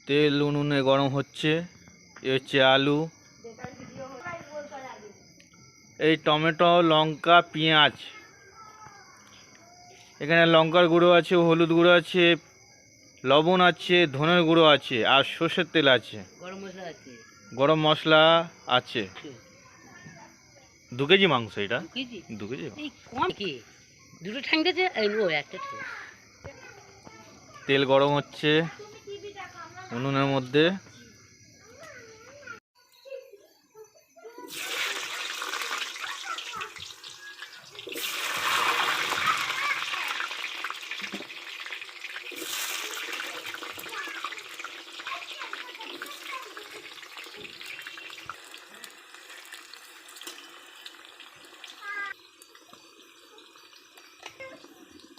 তেল উনুনে গরম হচ্ছে। এ হচ্ছে আলু, এই টমেটো, লঙ্কা, পেঁয়াজ। এখানে লঙ্কার গুঁড়ো আছে, হলুদ গুঁড়ো আছে, লবণ আছে, ধনের গুঁড়ো আছে, আর সর্ষের তেল আছে, গরম মশলা আছে। 2 কেজি মাংস, এটা 2 কেজি। তেল গরম হচ্ছে উনুনের মধ্যে।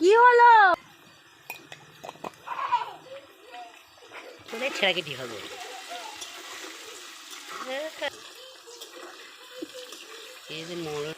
কি হলো? তোদের ছেড়া কেটে হবে। এই যে মরণ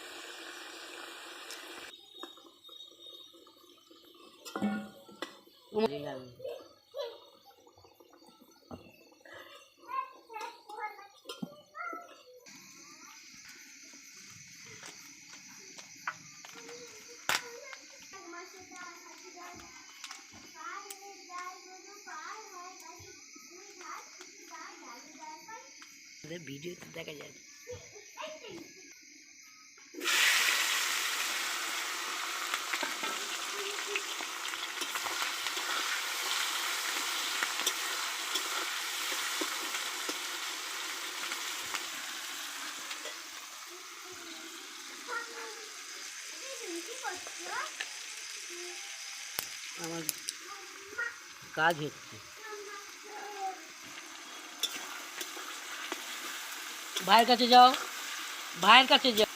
ভিডিওতে দেখা যায়। আমার কাজ হচ্ছে, ভাইয়ের কাছে যাও, ভাইয়ের কাছে যাও।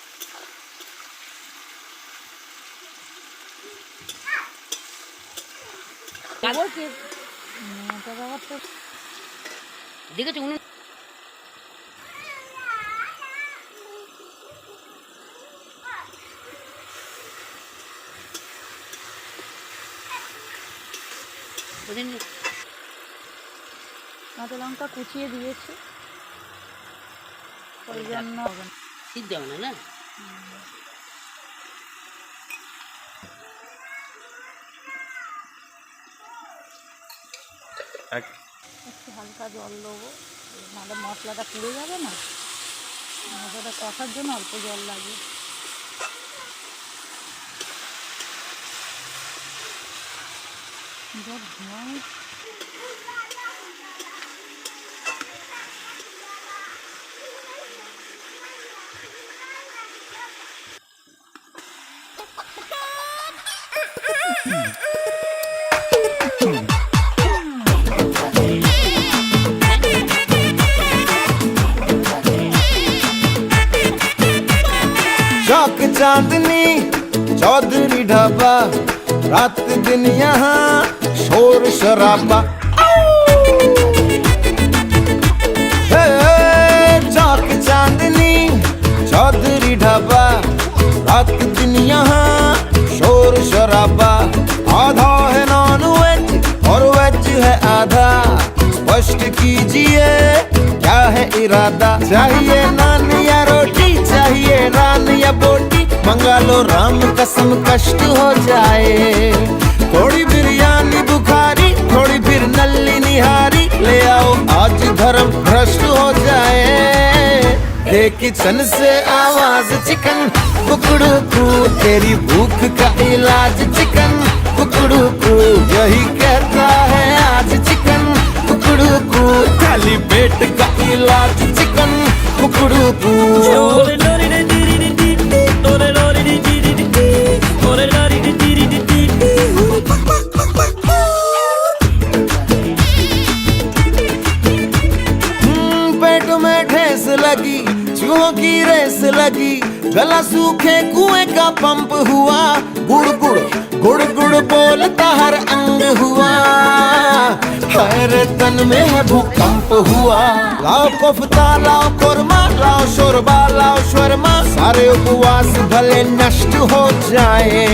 দেখেছো উনি কাঁচা লঙ্কা কুচিয়ে দিয়েছি, ওই জন্য সিদ্ধ হবে না। একটু হালকা জল দেবো, নাহলে মশলাটা পুড়ে যাবে না। মশলাটা কষার জন্য অল্প জল লাগে। शौक चांदनी चौधरी ढाबा, रात दिन यहाँ शोर शराबा। चौक चांदनी चौधरी ढाबा, रात दिन यहाँ शोर शराबा। आधा है नॉन वेज और वेज है आधा, स्पष्ट कीजिए क्या है इरादा। चाहिए नान या रोटी, चाहिए नान या बोटी, मंगा लो राम कसम कष्ट हो जाए। थोड़ी बिरयानी बुखारी, थोड़ी फिर नल्ली निहारी, ले आओ आज धर्म भ्रष्ट हो जाए। किचन से आवाज चिकन कुकड़ू कू, तेरी भूख का इलाज चिकन कुकड़ू कू, यही कहता है आज चिकन कुकड़ू कू, खाली पेट का इलाज चिकन कुकड़ू कू। पेट में ठेस लगी, चूहों की रेस लगी, गला सूखे कुएं का पंप हुआ, गुड़ गुड़ गुड़ गुड़ बोलता हर अंग हुआ, हर तन में है भूकंप हुआ। लाओ कोफ्ता, लाओ कोरमा, लाओ शोरबा, लाओ शर्मा, सारे उपवास भले नष्ट हो जाए।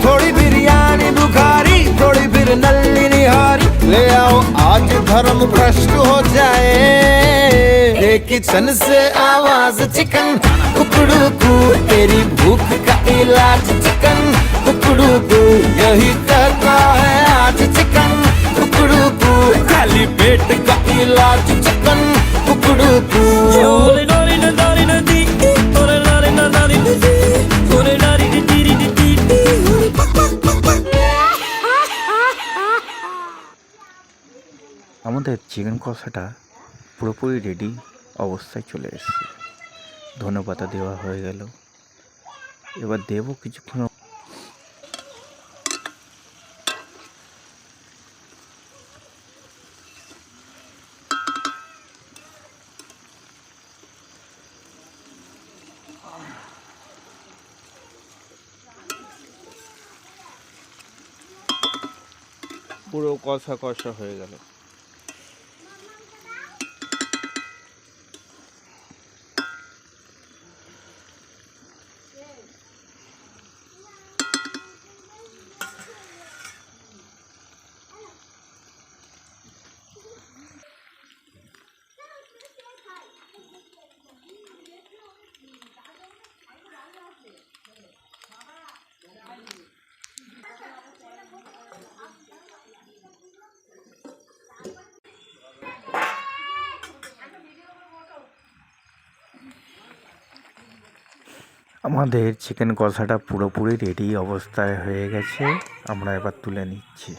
थोड़ी बिरयानी बुखारी, थोड़ी फिर नल्ली निहारी, ले आओ आज धर्म मन भ्रष्ट हो जाए। ये किचन से आवाज चिकन कुकड़ू कू, तेरी भूख का इलाज चिकन कुकड़ू कू, यही कहता है आज चिकन कुकड़ू कू, खाली पेट का इलाज चिकन कुकड़ू कू। আমাদের চিকেন কষাটা পুরোপুরি রেডি অবস্থায় চলে এসেছে। ধনেপাতা দেওয়া হয়ে গেল, এবার দেবো কিছুক্ষণ। পুরো কষা কষা হয়ে গেল। আমাদের চিকেন কষাটা পুরোপুরি রেডি অবস্থায় হয়ে গেছে, আমরা এবার তুলে নিচ্ছি।